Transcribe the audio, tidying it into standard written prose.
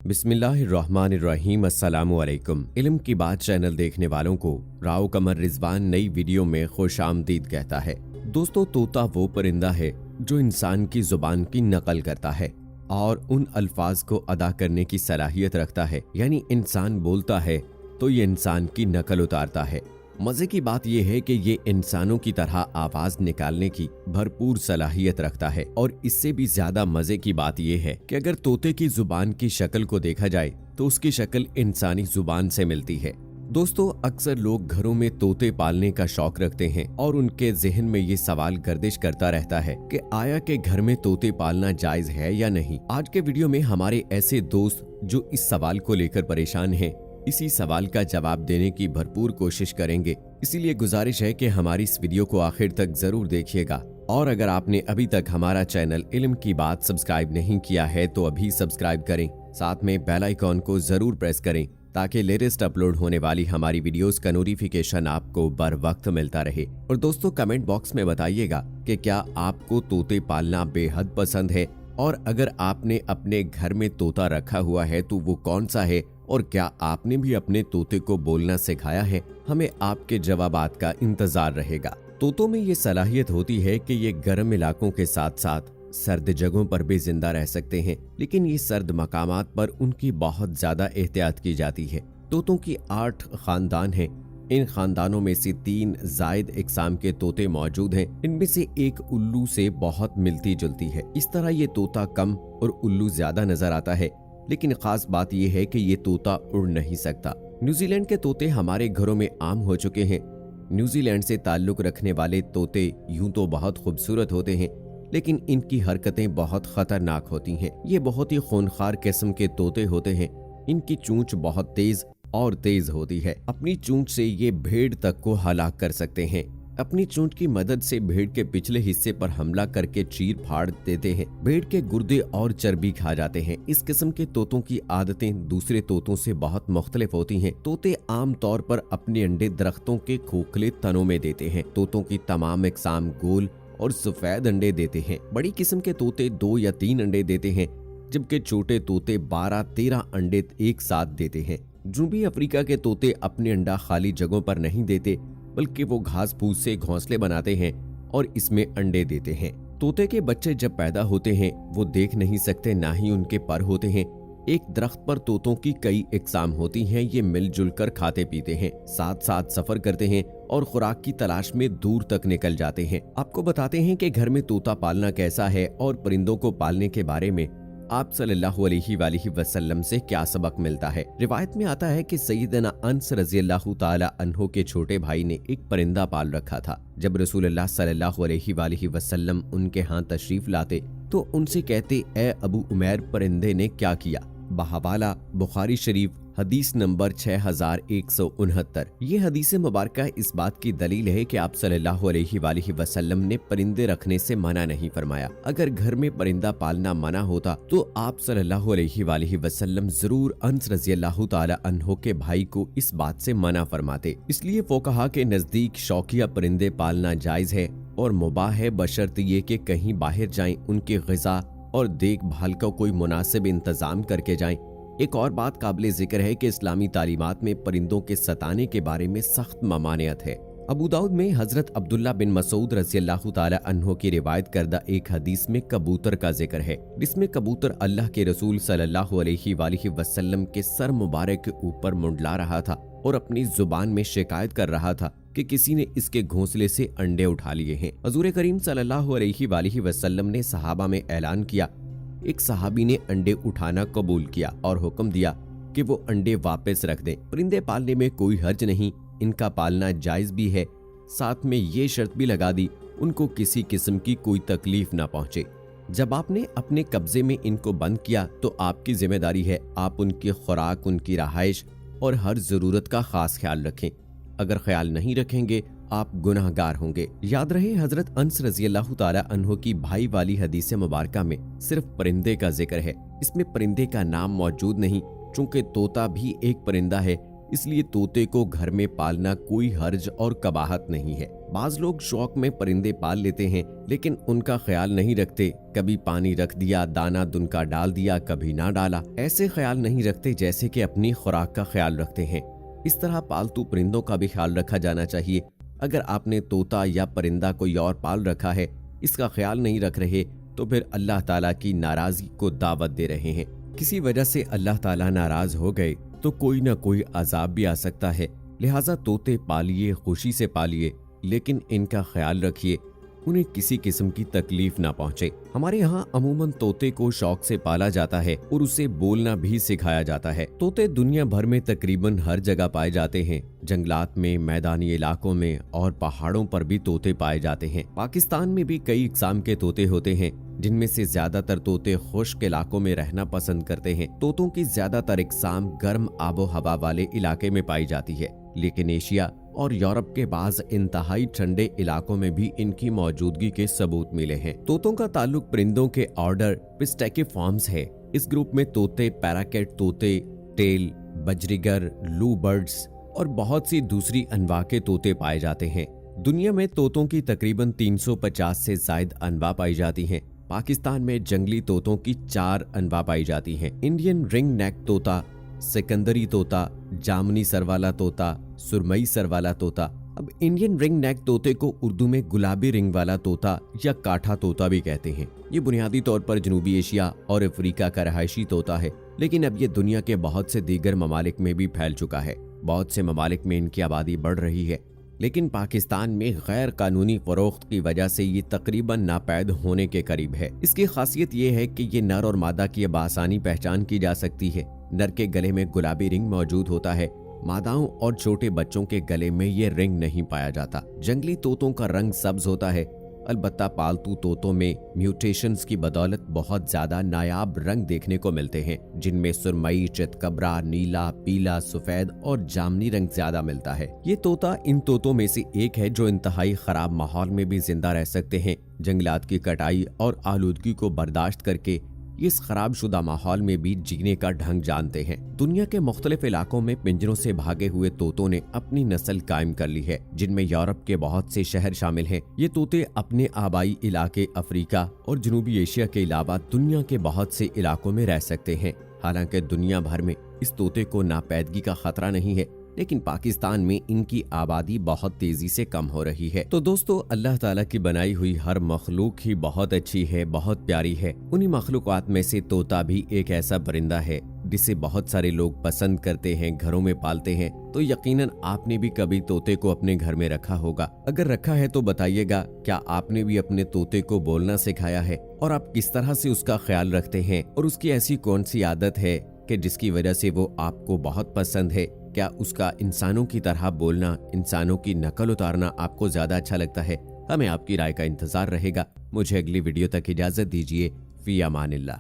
बिस्मिल्लाहिर्रहमानिर्रहीम। अस्सलामुअलैकुम। इल्म की बात चैनल देखने वालों को राव कमर रिजवान नई वीडियो में खुश आमदीद कहता है। दोस्तों, तोता वो परिंदा है जो इंसान की जुबान की नकल करता है और उन अल्फाज को अदा करने की सलाहियत रखता है। यानी इंसान बोलता है तो ये इंसान की नकल उतारता है। मजे की बात यह है कि ये इंसानों की तरह आवाज निकालने की भरपूर सलाहियत रखता है। और इससे भी ज्यादा मजे की बात यह है कि अगर तोते की जुबान की शक्ल को देखा जाए तो उसकी शक्ल इंसानी जुबान से मिलती है। दोस्तों, अक्सर लोग घरों में तोते पालने का शौक रखते हैं और उनके जहन में ये सवाल गर्दिश करता रहता है कि आया के घर में तोते पालना जायज है या नहीं। आज के वीडियो में हमारे ऐसे दोस्त जो इस सवाल को लेकर परेशान हैं, इसी सवाल का जवाब देने की भरपूर कोशिश करेंगे। इसीलिए गुजारिश है कि हमारी इस वीडियो को आखिर तक जरूर देखिएगा। और अगर आपने अभी तक हमारा चैनल इल्म की बात सब्सक्राइब नहीं किया है तो अभी सब्सक्राइब करें, साथ में बेल आइकॉन को जरूर प्रेस करें ताकि लेटेस्ट अपलोड होने वाली हमारी वीडियोस का नोटिफिकेशन आपको बर वक्त मिलता रहे। और दोस्तों, कमेंट बॉक्स में बताइएगा कि क्या आपको तोते पालना बेहद पसंद है, और अगर आपने अपने घर में तोता रखा हुआ है तो वो कौन सा है, और क्या आपने भी अपने तोते को बोलना सिखाया है। हमें आपके जवाबात का इंतजार रहेगा। तोतों में ये सलाहियत होती है कि ये गर्म इलाकों के साथ साथ सर्द जगहों पर भी जिंदा रह सकते हैं, लेकिन ये सर्द मकामात पर उनकी बहुत ज्यादा एहतियात की जाती है। तोतों की 8 खानदान हैं। इन खानदानों में से 3 जायद इकसाम के तोते मौजूद हैं। इनमें से एक उल्लू से बहुत मिलती जुलती है। इस तरह ये तोता कम और उल्लू ज्यादा नजर आता है, लेकिन खास बात यह है कि ये तोता उड़ नहीं सकता। न्यूजीलैंड के तोते हमारे घरों में आम हो चुके हैं। न्यूजीलैंड से ताल्लुक रखने वाले तोते यूं तो बहुत खूबसूरत होते हैं, लेकिन इनकी हरकतें बहुत खतरनाक होती हैं। ये बहुत ही खूनखार किस्म के तोते होते हैं। इनकी चोंच बहुत तेज होती है। अपनी चोंच से ये भेड़ तक को हलाक कर सकते हैं। अपनी चोंच की मदद से भेड़ के पिछले हिस्से पर हमला करके चीर फाड़ देते हैं। भेड़ के गुर्दे और चर्बी खा जाते हैं। इस किस्म के तोतों की आदतें दूसरे तोतों से बहुत मुख्तलिफ होती हैं। तोते आम तौर पर अपने अंडे दरख्तों के खोखले तनों में देते हैं। तोतों की तमाम इकसाम गोल और सफेद अंडे देते हैं। बड़ी किस्म के तोते 2 या 3 अंडे देते हैं, जबकि छोटे तोते 12-13 अंडे एक साथ देते हैं। जनूबी अफ्रीका के तोते अपने अंडा खाली जगहों पर नहीं देते, बल्कि वो घास फूस से घोंसले बनाते हैं और इसमें अंडे देते हैं। तोते के बच्चे जब पैदा होते हैं वो देख नहीं सकते, ना ही उनके पर होते हैं। एक दरख्त पर तोतों की कई इकसाम होती हैं। ये मिलजुल कर खाते पीते हैं, साथ साथ सफर करते हैं और खुराक की तलाश में दूर तक निकल जाते हैं। आपको बताते हैं कि घर में तोता पालना कैसा है और परिंदों को पालने के बारे में आप सल्लल्लाहु अलैहि वसल्लम से क्या सबक मिलता है। रिवायत में आता है कि सैयदना अनस रज़ियल्लाहु ताला अन्हो के छोटे भाई ने एक परिंदा पाल रखा था। जब रसूलुल्लाह सल्लल्लाहु अलैहि वसल्लम उनके यहाँ तशरीफ लाते तो उनसे कहते, ए अबू उमैर, परिंदे ने क्या किया। बहवाला बुखारी शरीफ हदीस नंबर 6169। ये हदीस मुबारक इस बात की दलील है कि आप सल्लल्लाहु अलैहि वसल्लम ने परिंदे रखने से मना नहीं फरमाया। अगर घर में परिंदा पालना मना होता तो आप सल्लल्लाहु अलैहि वसल्लम जरूर अनस रज़ियल्लाहु ताला अन्हो के भाई को इस बात से मना फरमाते। इसलिए फुक़हा के नजदीक शौकिया परिंदे पालना जायज है और मुबाह है, बशर्त ये कि कहीं बाहर जाएं, उनकी ग़िज़ा और देखभाल का कोई मुनासिब इंतजाम करके जाएं। एक और बात काबिल जिक्र है कि इस्लामी तालीमात में परिंदों के सताने के बारे में सख्त ममानियत है। अबू दाऊद में हजरत अब्दुल्ला बिन मसूद रज़ियल्लाहु ताला अन्हो की रिवायत करदा एक हदीस में कबूतर का जिक्र है, जिसमें कबूतर अल्लाह के रसूल सल्लल्लाहु अलैहि वसल्लम के सर मुबारक के ऊपर मुंडला रहा था और अपनी जुबान में शिकायत कर रहा था कि किसी ने इसके घोंसले से अंडे उठा लिए हैं। हजूर करीम सल्लल्लाहु अलैहि वसल्लम ने सहाबा में ऐलान किया। एक सहाबी ने अंडे उठाना कबूल किया और हुक्म दिया कि वो अंडे वापस रख दें। परिंदे पालने में कोई हर्ज नहीं, इनका पालना जायज भी है। साथ में ये शर्त भी लगा दी, उनको किसी किस्म की कोई तकलीफ ना पहुंचे। जब आपने अपने कब्जे में इनको बंद किया तो आपकी जिम्मेदारी है आप उनकी खुराक, उनकी रहाइश और हर जरूरत का खास ख्याल रखें। अगर ख्याल नहीं रखेंगे आप गुनाहगार होंगे। याद रहे, हजरत अनस रज़ियल्लाहु ताला अन्हो की भाई वाली हदीस मुबारक में सिर्फ परिंदे का जिक्र है। इसमें परिंदे का नाम मौजूद नहीं। चूंकि तोता भी एक परिंदा है, इसलिए तोते को घर में पालना कोई हर्ज और कबाहत नहीं है। बाज लोग शौक में परिंदे पाल लेते हैं, लेकिन उनका ख्याल नहीं रखते। कभी पानी रख दिया, दाना दुनका डाल दिया, कभी ना डाला। ऐसे ख्याल नहीं रखते जैसे कि अपनी खुराक का ख्याल रखते हैं। इस तरह पालतू परिंदों का भी ख्याल रखा जाना चाहिए। अगर आपने तोता या परिंदा कोई और पाल रखा है, इसका ख्याल नहीं रख रहे, तो फिर अल्लाह ताला की नाराजगी को दावत दे रहे हैं। किसी वजह से अल्लाह ताला नाराज हो गए तो कोई ना कोई अजाब भी आ सकता है। लिहाजा तोते पालिए, खुशी से पालिए, लेकिन इनका ख्याल रखिए, उन्हें किसी किस्म की तकलीफ ना पहुंचे। हमारे यहाँ अमूमन तोते को शौक से पाला जाता है और उसे बोलना भी सिखाया जाता है। तोते दुनिया भर में तकरीबन हर जगह पाए जाते हैं। जंगलात में, मैदानी इलाकों में और पहाड़ों पर भी तोते पाए जाते हैं। पाकिस्तान में भी कई इकसाम के तोते होते हैं, जिनमें से ज्यादातर तोते खुश्क इलाकों में रहना पसंद करते हैं। तोतों की ज्यादातर इकसाम गर्म आबो हवा वाले इलाके में पाई जाती है, लेकिन एशिया और यूरोप के बाज़ इंतहाई ठंडे इलाकों में भी इनकी मौजूदगी के सबूत मिले हैं। तोतों का ताल्लुक परिंदों के ऑर्डर पिस्टैकिफॉर्म्स है। इस ग्रुप में तोते, पैराकेट तोते, टेल, बजरीगर, लू बर्ड्स और बहुत सी दूसरी अनवा के तोते पाए जाते हैं। दुनिया में तोतों की तकरीबन 350 से जायद अनवा पाई जाती हैं। पाकिस्तान में जंगली तोतों की 4 अनवा पाई जाती हैं। इंडियन रिंग नेक तोता, सिकंदरी तोता, जामनी सरवाला तोता, सुरमई सरवाला तोता। अब इंडियन रिंग नेक तोते को उर्दू में गुलाबी रिंग वाला तोता या काठा तोता भी कहते हैं। ये बुनियादी तौर पर जनूबी एशिया और अफ्रीका का रहायशी तोता है, लेकिन अब ये दुनिया के बहुत से दीगर ममालिक में भी फैल चुका है। बहुत से ममालिक में इनकी आबादी बढ़ रही है, लेकिन पाकिस्तान में गैर कानूनी फरोख्त की वजह से ये तकरीबन नापैद होने के करीब है। इसकी खासियत ये है कि ये नर और मादा की बासानी पहचान की जा सकती है। नर के गले में गुलाबी रिंग मौजूद होता है, मादाओं और छोटे बच्चों के गले में ये रिंग नहीं पाया जाता। जंगली तोतों का रंग सब्ज होता है। अलबत्ता पालतू तोतों में म्यूटेशंस की बदौलत बहुत ज्यादा नायाब रंग देखने को मिलते हैं, जिनमें सुरमई, चितकबरा, नीला, पीला, सफेद और जामनी रंग ज्यादा मिलता है। ये तोता इन तोतों में से एक है जो इंतहाई खराब माहौल में भी जिंदा रह सकते हैं। जंगलात की कटाई और आलूदगी को बर्दाश्त करके इस खराब शुदा माहौल में भी जीने का ढंग जानते हैं। दुनिया के मुख्तलिफ इलाकों में पिंजरों से भागे हुए तोतों ने अपनी नस्ल कायम कर ली है, जिनमें यूरोप के बहुत से शहर शामिल हैं। ये तोते अपने आबाई इलाके अफ्रीका और जनूबी एशिया के अलावा दुनिया के बहुत से इलाकों में रह सकते हैं। हालांकि दुनिया भर में इस तोते को नापैदगी का खतरा नहीं है, लेकिन पाकिस्तान में इनकी आबादी बहुत तेजी से कम हो रही है। तो दोस्तों, अल्लाह ताला की बनाई हुई हर मखलूक ही बहुत अच्छी है, बहुत प्यारी है। उन्हीं मखलूकात में से तोता भी एक ऐसा परिंदा है जिसे बहुत सारे लोग पसंद करते हैं, घरों में पालते हैं। तो यकीनन आपने भी कभी तोते को अपने घर में रखा होगा। अगर रखा है तो बताइएगा, क्या आपने भी अपने तोते को बोलना सिखाया है और आप किस तरह से उसका ख्याल रखते हैं, और उसकी ऐसी कौन सी आदत है कि जिसकी वजह से वो आपको बहुत पसंद है। क्या उसका इंसानों की तरह बोलना, इंसानों की नकल उतारना आपको ज्यादा अच्छा लगता है? हमें आपकी राय का इंतजार रहेगा। मुझे अगली वीडियो तक इजाजत दीजिए। फी अमानिल्लाह।